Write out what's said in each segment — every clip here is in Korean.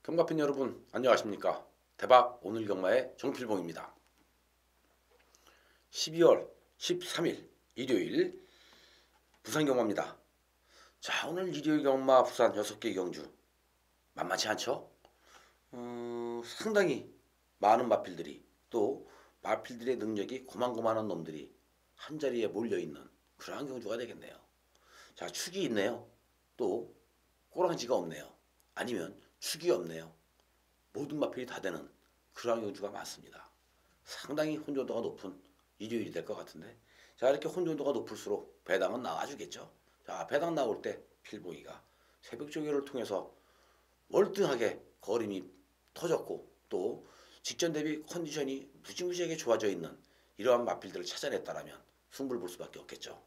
경마팬 여러분 안녕하십니까. 대박 오늘 경마의 정필봉입니다. 12월 13일 일요일 부산 경마입니다. 자, 오늘 일요일 경마 부산 6개 경주 만만치 않죠? 상당히 많은 마필들이 또 마필들의 능력이 고만고만한 놈들이 한자리에 몰려있는 그러한 경주가 되겠네요. 자, 축이 있네요. 또 꼬랑지가 없네요. 아니면 축이 없네요. 모든 마필이 다 되는 그러한 경주가 많습니다. 상당히 혼돈도가 높은 일요일이 될 것 같은데, 자, 이렇게 혼돈도가 높을수록 배당은 나와주겠죠. 자, 배당 나올 때 필봉이가 새벽 조교를 통해서 월등하게 거림이 터졌고 또 직전 대비 컨디션이 무지무지하게 좋아져 있는 이러한 마필들을 찾아냈다라면 승부를 볼 수밖에 없겠죠.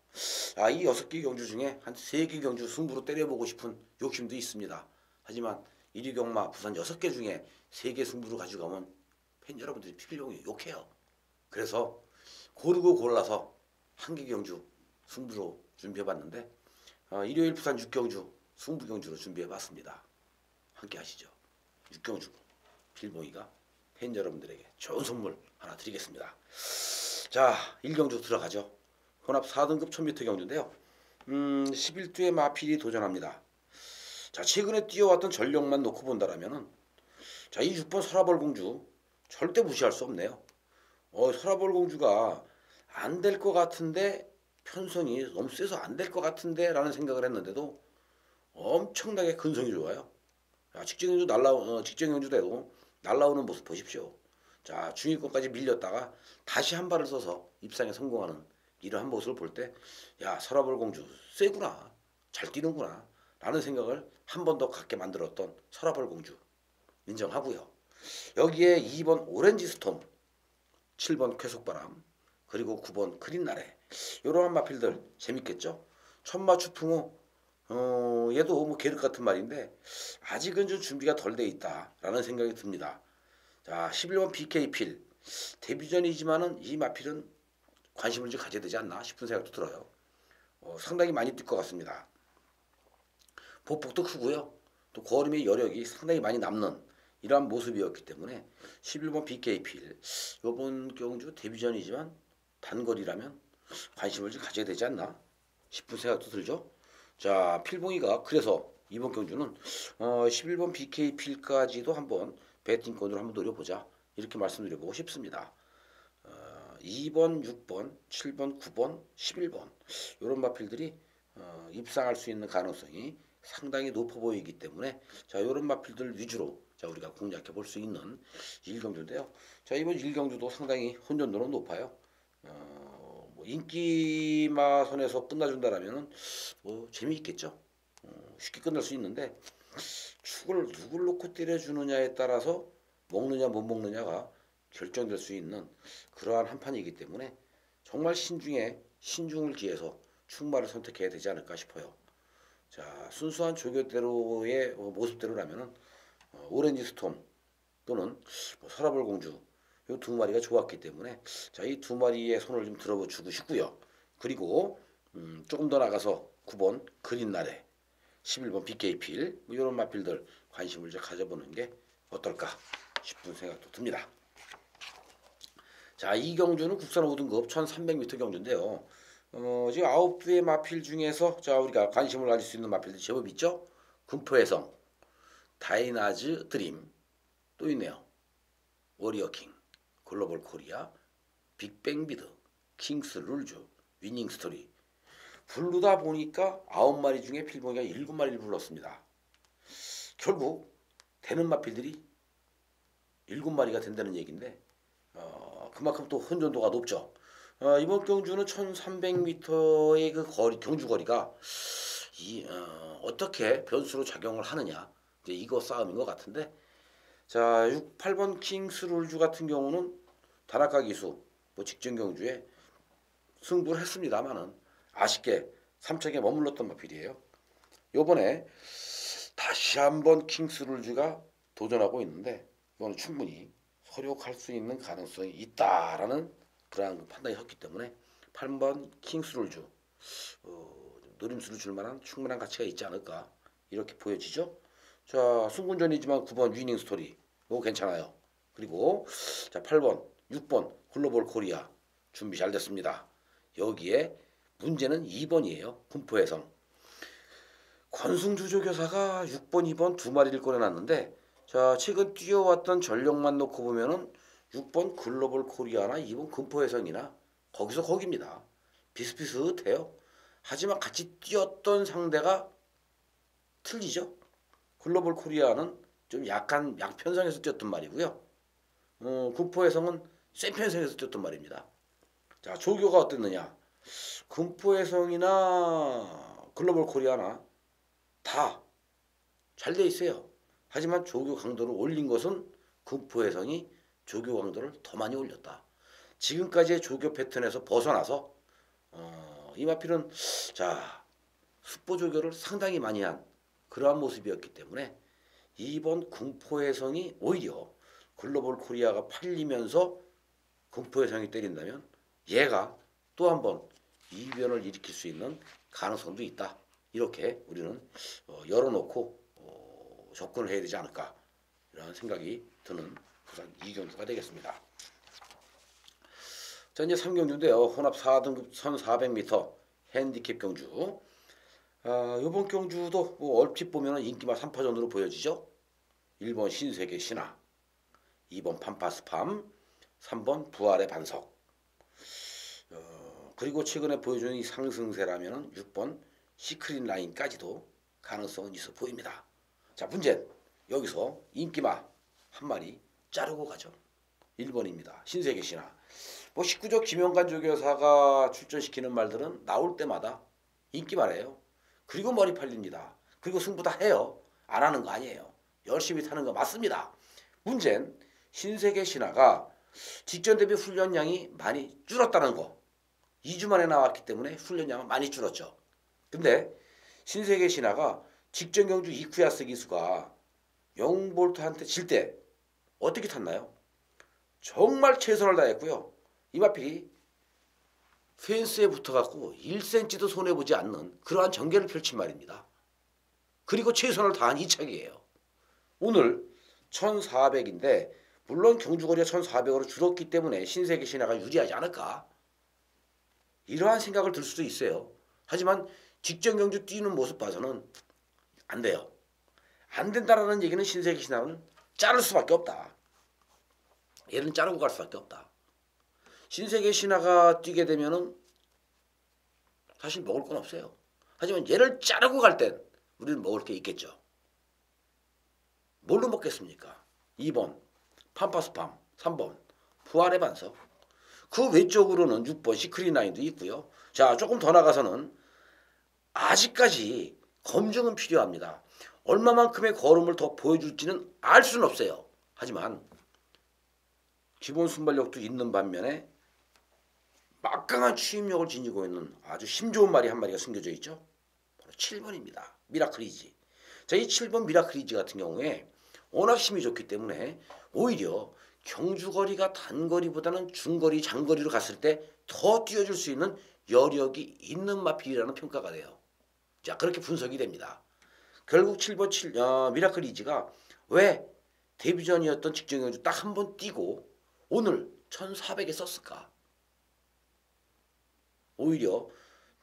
아, 이 6개 경주 중에 한 3개 경주 승부로 때려보고 싶은 욕심도 있습니다. 하지만 1위 경마 부산 6개 중에 3개 승부로 가져가면 팬 여러분들이 필용이 욕해요. 그래서 고르고 골라서 한 개 경주 승부로 준비해봤는데 일요일 부산 6경주 승부 경주로 준비해봤습니다. 함께 하시죠. 6경주 필봉이가 팬 여러분들에게 좋은 선물 하나 드리겠습니다. 자, 1경주 들어가죠. 혼합 4등급 1000m 경주인데요. 11두의 마필이 도전합니다. 자, 최근에 뛰어왔던 전력만 놓고 본다라면은 자, 이 6번 설아벌 공주 절대 무시할 수 없네요. 설아벌 공주가 안 될 것 같은데 편성이 너무 세서 안 될 것 같은데 라는 생각을 했는데도 엄청나게 근성이 좋아요. 자, 직전 경주대도 날라오는 모습 보십시오. 자, 중위권까지 밀렸다가 다시 한 발을 써서 입상에 성공하는 이러한 모습을 볼 때, 야, 설아벌 공주 세구나, 잘 뛰는구나 라는 생각을 한 번 더 갖게 만들었던 설아벌 공주 인정하고요. 여기에 2번 오렌지 스톰, 7번 쾌속바람, 그리고 9번 크린나래, 이러한 마필들 재밌겠죠. 천마 추풍호, 얘도 뭐 계륵 같은 말인데 아직은 좀 준비가 덜 돼 있다라는 생각이 듭니다. 자, 11번 BK필, 데뷔전이지만은 이 마필은 관심을 좀 가져야 되지 않나 싶은 생각도 들어요. 상당히 많이 뛸 것 같습니다. 보폭도 크고요. 또 거림의 여력이 상당히 많이 남는 이러한 모습이었기 때문에 11번 BK필, 이번 경주 데뷔전이지만 단거리라면 관심을 좀 가져야 되지 않나 싶은 생각도 들죠. 자, 필봉이가 그래서 이번 경주는 11번 BK필까지도 한번 배팅권으로 한번 노려보자 이렇게 말씀드려보고 싶습니다. 2번, 6번, 7번, 9번, 11번 이런 마필들이 입상할 수 있는 가능성이 상당히 높아 보이기 때문에 자, 이런 마필들 위주로 자, 우리가 공략해 볼 수 있는 1경주인데요. 자, 이번 1경주도 상당히 혼전도는 높아요. 뭐 인기마선에서 끝나준다라면은 뭐 재미있겠죠. 쉽게 끝날 수 있는데 축을 누굴 놓고 때려주느냐에 따라서 먹느냐 못 먹느냐가 결정될 수 있는 그러한 한 판이기 때문에 정말 신중에 신중을 기해서 축마를 선택해야 되지 않을까 싶어요. 자, 순수한 조교대로의 모습대로라면은 오렌지 스톰 또는 설아벌 공주 이 두 마리가 좋았기 때문에 자, 이 두 마리의 손을 좀 들어주고 싶고요. 그리고 조금 더 나가서 9번 그린나래, 11번 BK필 뭐 이런 마필들 관심을 좀 가져보는 게 어떨까 싶은 생각도 듭니다. 자, 이 경주는 국산 5등급 1300m 경주인데요. 지금 9두의 마필 중에서 자, 우리가 관심을 가질 수 있는 마필들이 제법 있죠. 금포해성, 다이나즈 드림 또 있네요. 워리어킹, 글로벌 코리아, 빅뱅비드, 킹스 룰주, 위닝스토리. 부르다 보니까 9마리 중에 필봉이가 7마리를 불렀습니다. 결국 되는 마필들이 7마리가 된다는 얘기인데 그만큼 또 혼전도가 높죠. 이번 경주는 1300m의 그 경주 거리가 어떻게 변수로 작용을 하느냐 이제 이거 싸움인 것 같은데 자, 6, 8번 킹스룰주 같은 경우는 다나카 기수 뭐 직전 경주에 승부를 했습니다만은 아쉽게 3척에 머물렀던 마필이에요. 요번에 다시 한번 킹스룰주가 도전하고 있는데 이거는 충분히 서력할 수 있는 가능성이 있다라는 그러한 판단이 섰기 때문에 8번 킹스룰주 노림수를 줄 만한 충분한 가치가 있지 않을까 이렇게 보여지죠. 자, 승군전이지만 9번 위닝 스토리. 이거 괜찮아요. 그리고 자, 8번, 6번 글로벌 코리아 준비 잘 됐습니다. 여기에 문제는 2번이에요. 군포해성. 권승주조교사가 6번, 2번 두 마리를 꺼내놨는데 자, 최근 뛰어왔던 전력만 놓고 보면은 6번 글로벌 코리아나 2번 군포해성이나 거기서 거기입니다. 비슷비슷해요. 하지만 같이 뛰었던 상대가 틀리죠. 글로벌 코리아는 좀 약간 약편성에서 뛰었던 말이고요. 군포해성은 센 편성에서 뛰었던 말입니다. 자, 조교가 어땠느냐? 군포해성이나 글로벌 코리아나 다 잘 돼 있어요. 하지만 조교 강도를 올린 것은 군포해성이 조교 강도를 더 많이 올렸다. 지금까지의 조교 패턴에서 벗어나서 이마필은 자, 숙보 조교를 상당히 많이 한 그러한 모습이었기 때문에 이번 군포해성이 오히려 글로벌 코리아가 팔리면서 군포해성이 때린다면 얘가 또 한번 이변을 일으킬 수 있는 가능성도 있다. 이렇게 우리는 열어놓고 접근을 해야 되지 않을까 이런 생각이 드는 부산 2경주가 되겠습니다. 자, 이제 3경주인데요. 혼합 4등급 1400m 핸디캡 경주. 이번 경주도 뭐 얼핏 보면 인기만 3파전으로 보여지죠. 1번 신세계 신화, 2번 판파스팜, 3번 부활의 반석. 그리고 최근에 보여주는 이 상승세라면 6번 시크릿 라인까지도 가능성은 있어 보입니다. 자, 문제는 여기서 인기마 한 마리 자르고 가죠. 1번입니다. 신세계 신화. 뭐 식구조 김영관 조교사가 출전시키는 말들은 나올 때마다 인기말이에요. 그리고 머리 팔립니다. 그리고 승부 다 해요. 안 하는 거 아니에요. 열심히 타는 거 맞습니다. 문제는 신세계 신화가 직전 대비 훈련량이 많이 줄었다는 거. 2주 만에 나왔기 때문에 훈련량은 많이 줄었죠. 근데 신세계 신화가 직전 경주 이쿠야스 기수가 영볼트한테 질 때 어떻게 탔나요? 정말 최선을 다했고요. 이마필이 펜스에 붙어갖고 1cm도 손해보지 않는 그러한 전개를 펼친 말입니다. 그리고 최선을 다한 이착이에요. 오늘 1400인데 물론 경주거리가 1400으로 줄었기 때문에 신세계 신화가 유리하지 않을까? 이러한 생각을 들 수도 있어요. 하지만 직전 경주 뛰는 모습 봐서는 안 돼요. 안 된다라는 얘기는 신세계 신화는 자를 수밖에 없다. 얘는 자르고 갈 수밖에 없다. 신세계 신화가 뛰게 되면은 사실 먹을 건 없어요. 하지만 얘를 자르고 갈 땐 우리는 먹을 게 있겠죠. 뭘로 먹겠습니까? 2번 판파스팜, 3번 부활의 반석. 그 외쪽으로는 6번 시크릿라인도 있고요. 자, 조금 더 나가서는 아직까지 검증은 필요합니다. 얼마만큼의 걸음을 더 보여줄지는 알 수는 없어요. 하지만 기본 순발력도 있는 반면에 막강한 추임력을 지니고 있는 아주 힘 좋은 말이 한 마리가 숨겨져 있죠. 바로 7번입니다. 미라클이지. 자, 이 7번 미라클이지 같은 경우에 워낙 힘이 좋기 때문에 오히려 경주거리가 단거리보다는 중거리, 장거리로 갔을 때 더 뛰어줄 수 있는 여력이 있는 마필이라는 평가가 돼요. 자, 그렇게 분석이 됩니다. 결국 7번 미라클이지가 왜 데뷔전이었던 직전 경주 딱 한 번 뛰고 오늘 1400에 썼을까? 오히려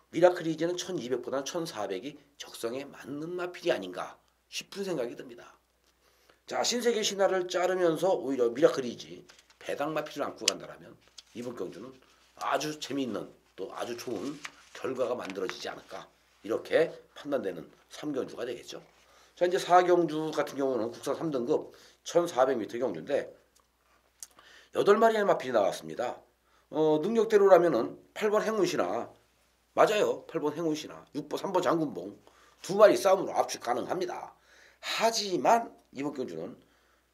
미라클이지는 1200보다는 1400이 적성에 맞는 마필이 아닌가 싶은 생각이 듭니다. 자, 신세계 신화를 자르면서 오히려 미라클이지 배당 마필을 안고 간다라면 이번 경주는 아주 재미있는 또 아주 좋은 결과가 만들어지지 않을까 이렇게 판단되는 3경주가 되겠죠. 자, 이제 4경주 같은 경우는 국산 3등급 1400m 경주인데 8마리의 마필이 나왔습니다. 능력대로라면은 8번 행운신화 맞아요. 8번 행운신화 6번 3번 장군봉 두 마리 싸움으로 압축 가능합니다. 하지만 이번 경주는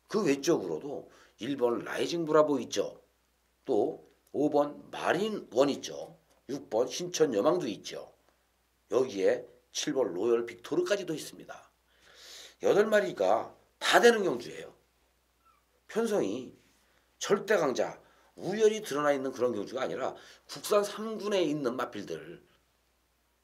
그 외적으로도 1번 라이징 브라보 있죠. 또 5번 마린 원 있죠. 6번 신천 여망도 있죠. 여기에 7번 로열 빅토르까지도 있습니다. 8마리가 다 되는 경주예요. 편성이 절대 강자, 우열이 드러나 있는 그런 경주가 아니라 국산 3군에 있는 마필들,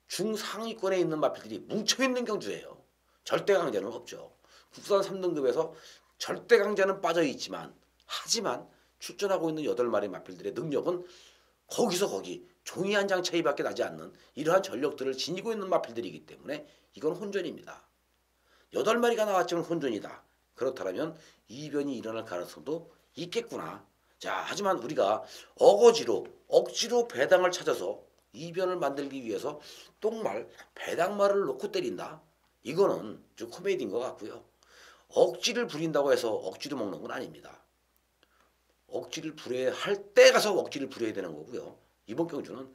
중상위권에 있는 마필들이 뭉쳐있는 경주예요. 절대 강자는 없죠. 국산 3등급에서 절대 강자는 빠져 있지만 하지만 출전하고 있는 8마리 마필들의 능력은 거기서 거기 종이 한 장 차이밖에 나지 않는 이러한 전력들을 지니고 있는 마필들이기 때문에 이건 혼전입니다. 8마리가 나왔지만 혼전이다. 그렇다면 이변이 일어날 가능성도 있겠구나. 자, 하지만 우리가 억지로 배당을 찾아서 이변을 만들기 위해서 똥말, 배당말을 놓고 때린다. 이거는 좀 코미디인 것 같고요. 억지를 부린다고 해서 억지로 먹는 건 아닙니다. 억지를 부려야 할 때 가서 억지를 부려야 되는 거고요. 이번 경주는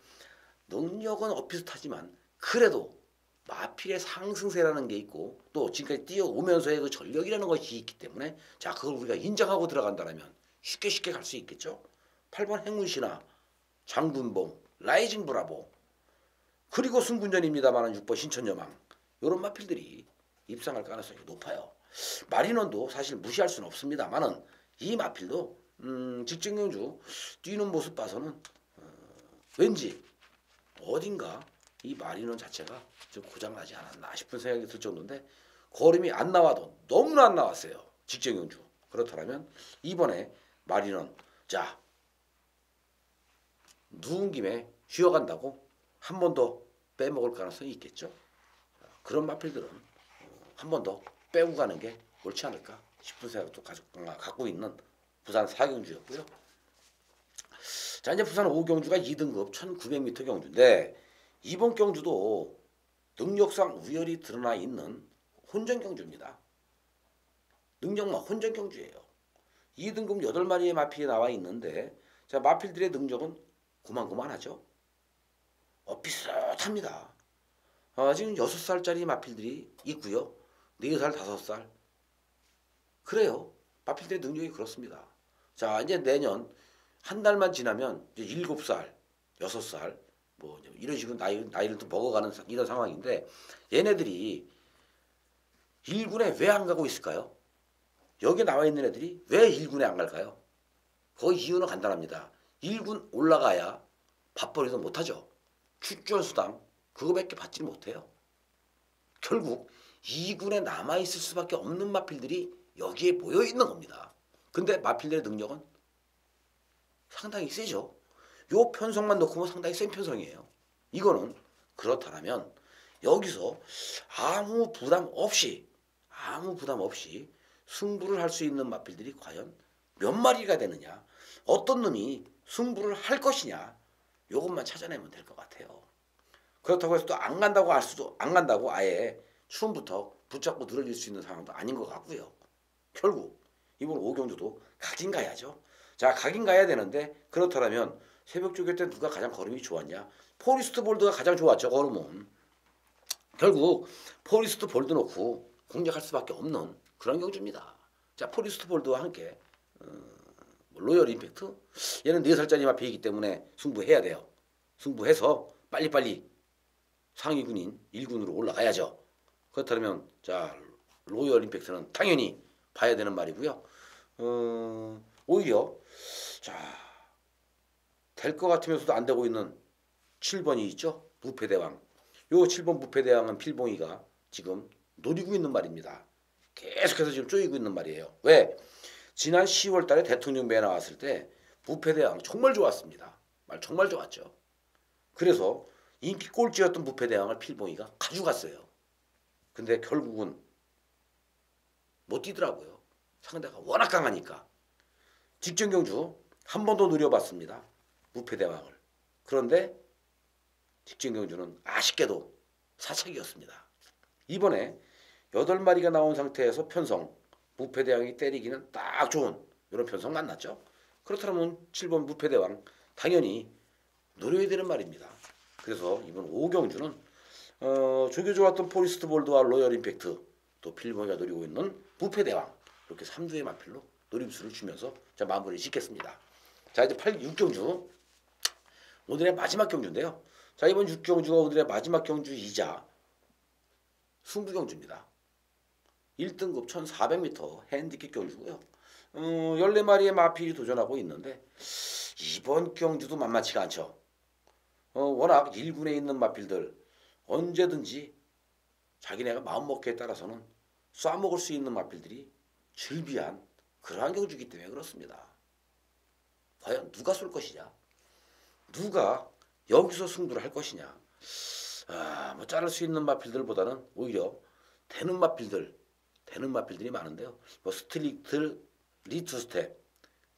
능력은 엇비슷하지만 그래도 마필의 상승세라는 게 있고 또 지금까지 뛰어오면서의 그 전력이라는 것이 있기 때문에 자, 그걸 우리가 인정하고 들어간다면 쉽게 갈 수 있겠죠. 8번 행운신화, 장군봉, 라이징 브라보, 그리고 승군전입니다만 6번 신천여망, 이런 마필들이 입상할 가능성이 높아요. 마린원도 사실 무시할 수는 없습니다만은 이 마필도 직전경주 뛰는 모습 봐서는 왠지 어딘가 이 마린원 자체가 좀 고장나지 않았나 싶은 생각이 들 정도인데 걸음이 안 나와도 너무나 안 나왔어요. 직전경주. 그렇다면 이번에 마린원, 자, 누운 김에 쉬어간다고 한 번 더 빼먹을 가능성이 있겠죠. 그런 마필들은 한 번 더 빼고 가는 게 옳지 않을까 싶은 생각도 갖고 있는 부산 4경주였고요. 자, 이제 부산 5경주가 2등급 1900m 경주인데 이번 경주도 능력상 우열이 드러나 있는 혼전 경주입니다. 능력만 혼전 경주예요. 2등급 8마리의 마필이 나와 있는데 자, 마필들의 능력은 고만고만하죠. 비슷합니다. 지금 6살짜리 마필들이 있고요. 4살, 5살. 그래요. 마필들의 능력이 그렇습니다. 자, 이제 내년 한 달만 지나면 이제 7살, 6살 뭐 이런 식으로 나이를 또 먹어가는 이런 상황인데 얘네들이 1군에 왜 안 가고 있을까요? 여기 나와 있는 애들이 왜 1군에 안 갈까요? 그 이유는 간단합니다. 1군 올라가야 밥벌이도 못하죠. 출전수당 그거밖에 받지 못해요. 결국 2군에 남아있을 수밖에 없는 마필들이 여기에 모여있는 겁니다. 근데 마필들의 능력은 상당히 세죠. 요 편성만 놓고 보면 상당히 센 편성이에요. 이거는 그렇다면 여기서 아무 부담 없이 승부를 할 수 있는 마필들이 과연 몇 마리가 되느냐, 어떤 놈이 승부를 할 것이냐, 요것만 찾아내면 될 것 같아요. 그렇다고 해서 또 안 간다고 아예 처음부터 붙잡고 늘어질 수 있는 상황도 아닌 것 같고요. 결국 이번 5경주도 가긴 가야죠. 자, 가긴 가야 되는데 그렇다면 새벽 조교 때 누가 가장 걸음이 좋았냐? 포리스트 볼드가 가장 좋았죠. 걸음은. 결국 포리스트 볼드 놓고 공략할 수밖에 없는 그런 경주입니다. 자, 포리스트 볼드와 함께 로열 임팩트, 얘는 4살짜리 마필이기 때문에 승부해야 돼요. 승부해서 빨리빨리 상위군인 1군으로 올라가야죠. 그렇다면 자, 로열 임팩트는 당연히 봐야 되는 말이고요. 오히려 자, 될 것 같으면서도 안 되고 있는 7번이 있죠. 무패대왕. 요 7번 무패대왕은 필봉이가 지금 노리고 있는 말입니다. 계속해서 지금 쪼이고 있는 말이에요. 왜? 지난 10월 달에 대통령배에 나왔을 때 무패대왕 정말 좋았습니다. 말 정말 좋았죠. 그래서 인기 꼴찌였던 무패대왕을 필봉이가 가져갔어요. 근데 결국은 못 뛰더라고요. 상대가 워낙 강하니까. 직전 경주 한 번 더 노려봤습니다. 무패대왕을. 그런데 직전 경주는 아쉽게도 사착이었습니다. 이번에 8마리가 나온 상태에서 편성, 무패대왕이 때리기는 딱 좋은 이런 편성 만났죠. 그렇다면 7번 무패대왕 당연히 노려야 되는 말입니다. 그래서 이번 5경주는 조교 좋았던 포리스트 볼드와 로열 임팩트, 또 필봉이가 노리고 있는 무패대왕, 이렇게 3주의 마필로 노림수를 주면서 자, 마무리 짓겠습니다. 자, 이제 6경주 오늘의 마지막 경주인데요. 자, 이번 6경주가 오늘의 마지막 경주이자 승부경주입니다. 1등급 1400m 핸디캡 경주고요. 14마리의 마필이 도전하고 있는데 이번 경주도 만만치가 않죠. 워낙 1군에 있는 마필들 언제든지 자기네가 마음먹기에 따라서는 쏴먹을 수 있는 마필들이 즐비한 그러한 경주이기 때문에 그렇습니다. 과연 누가 쏠 것이냐? 누가 여기서 승부를 할 것이냐? 뭐 자를 수 있는 마필들보다는 오히려 되는 마필들이 많은데요. 뭐 스트릭트, 리투 스텝,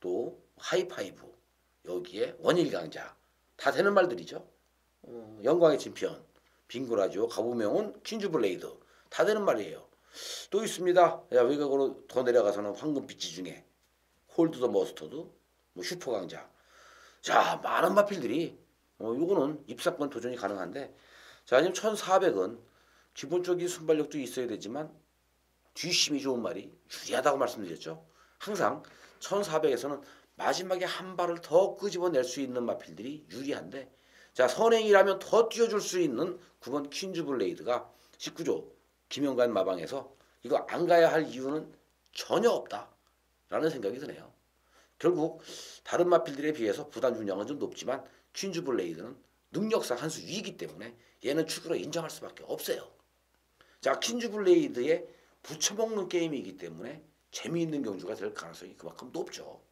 또 하이파이브, 여기에 원일 강자 다 되는 말들이죠. 영광의 챔피언, 빙고라죠, 가보명은 퀸즈블레이드 다 되는 말이에요. 또 있습니다. 외곽으로 더 내려가서는 황금빛지 중에 홀드 더 머스터드, 뭐 슈퍼 강자. 자, 많은 마필들이 요거는 입상권 도전이 가능한데, 자, 아니면 1400은 기본적인 순발력도 있어야 되지만 뒷심이 좋은 말이 유리하다고 말씀드렸죠. 항상 1400에서는 마지막에 한 발을 더 끄집어낼 수 있는 마필들이 유리한데, 자, 선행이라면 더 뛰어줄 수 있는 9번 퀸즈블레이드가 19조 김영관 마방에서 이거 안 가야 할 이유는 전혀 없다라는 생각이 드네요. 결국 다른 마필들에 비해서 부담 중량은 좀 높지만 퀸즈블레이드는 능력상 한 수 위이기 때문에 얘는 축으로 인정할 수밖에 없어요. 자, 퀸즈블레이드에 붙여먹는 게임이기 때문에 재미있는 경주가 될 가능성이 그만큼 높죠.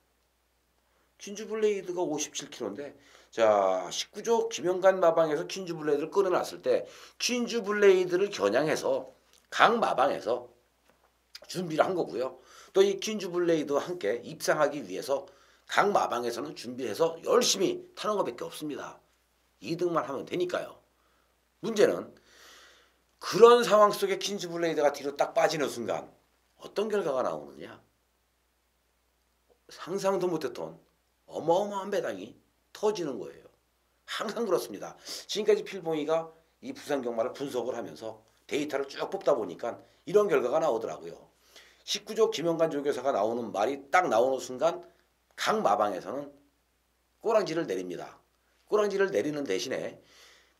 퀸즈블레이드가 57kg인데, 자, 19조 김영관 마방에서 퀸즈블레이드를 끊어놨을 때 퀸즈블레이드를 겨냥해서 각 마방에서 준비를 한 거고요. 또 이 퀸즈블레이드와 함께 입상하기 위해서 각 마방에서는 준비해서 열심히 타는 것밖에 없습니다. 2등만 하면 되니까요. 문제는 그런 상황 속에 퀸즈블레이드가 뒤로 딱 빠지는 순간 어떤 결과가 나오느냐. 상상도 못했던 어마어마한 배당이 터지는 거예요. 항상 그렇습니다. 지금까지 필봉이가 이 부산 경마를 분석을 하면서 데이터를 쭉 뽑다 보니까 이런 결과가 나오더라고요. 19조 김영관 조교사가 나오는 말이 딱 나오는 순간 각 마방에서는 꼬랑지를 내립니다. 꼬랑지를 내리는 대신에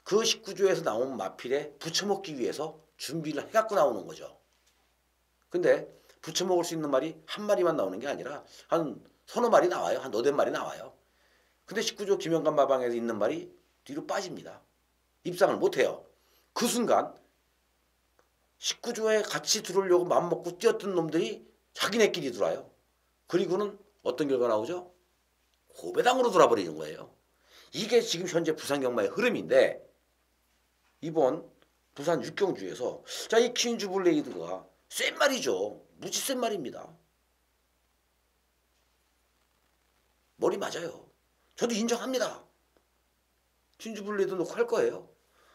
그 19조에서 나온 마필에 붙여먹기 위해서 준비를 해갖고 나오는 거죠. 근데 붙여먹을 수 있는 말이 한 마리만 나오는 게 아니라 한 서너 마리 나와요. 한 너댓 마리 나와요. 근데 19조 김영관 마방에서 있는 말이 뒤로 빠집니다. 입상을 못해요. 그 순간 19조에 같이 들어오려고 맘먹고 뛰었던 놈들이 자기네끼리 들어와요. 그리고는 어떤 결과 나오죠? 고배당으로 돌아버리는 거예요. 이게 지금 현재 부산 경마의 흐름인데, 이번 부산 육경주에서 자, 이 퀸즈블레이드가 센 말이죠. 무지 센 말입니다. 머리 맞아요. 저도 인정합니다. 퀸즈블레이드 놓고 할 거예요.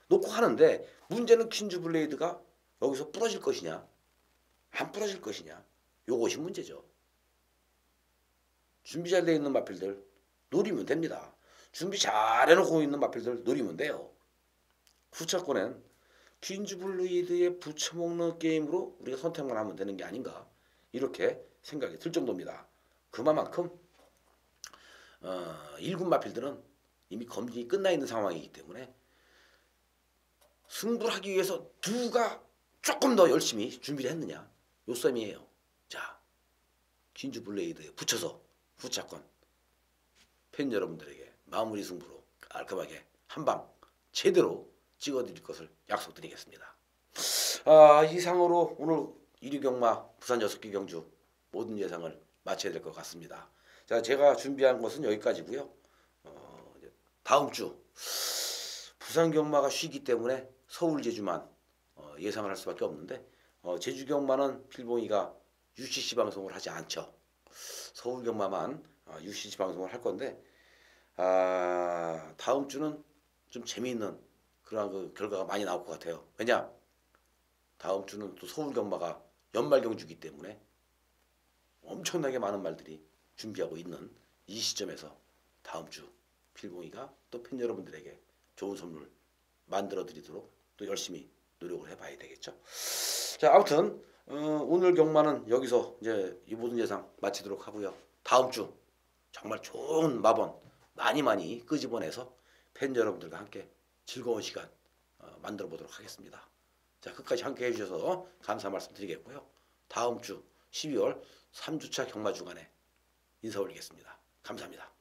놓고 하는데 문제는 퀸즈블레이드가 여기서 부러질 것이냐 안 부러질 것이냐, 요것이 문제죠. 준비 잘 돼 있는 마필들 노리면 됩니다. 준비 잘 해놓고 있는 마필들 노리면 돼요. 후차권엔 퀸즈블레이드에 붙여먹는 게임으로 우리가 선택만 하면 되는 게 아닌가, 이렇게 생각이 들 정도입니다. 그만큼 1군 마필들은 이미 검증이 끝나 있는 상황이기 때문에 승부를 하기 위해서 누가 조금 더 열심히 준비를 했느냐, 요 셈이에요. 자, 퀸즈블레이드에 붙여서 후차권 팬 여러분들에게 마무리 승부로 깔끔하게 한방 제대로 찍어드릴 것을 약속드리겠습니다. 이상으로 오늘 1위 경마 부산 6개 경주 모든 예상을 마쳐야 될 것 같습니다. 자, 제가 준비한 것은 여기까지고요. 다음 주 부산 경마가 쉬기 때문에 서울 제주만 예상을 할 수밖에 없는데, 제주 경마는 필봉이가 UCC 방송을 하지 않죠. 서울 경마만 UCC 방송을 할 건데, 다음 주는 좀 재미있는 그런 그 결과가 많이 나올 것 같아요. 왜냐? 다음 주는 또 서울 경마가 연말 경주이기 때문에 엄청나게 많은 말들이 준비하고 있는 이 시점에서 다음 주 필봉이가 또 팬 여러분들에게 좋은 선물 만들어 드리도록 또 열심히 노력을 해봐야 되겠죠. 자, 아무튼 오늘 경마는 여기서 이제 이 모든 예상 마치도록 하고요. 다음 주 정말 좋은 마번 많이 끄집어내서 팬 여러분들과 함께 즐거운 시간 만들어 보도록 하겠습니다. 자, 끝까지 함께 해주셔서 감사 말씀드리겠고요. 다음 주 12월 3주차 경마 주간에 인사 올리겠습니다. 감사합니다.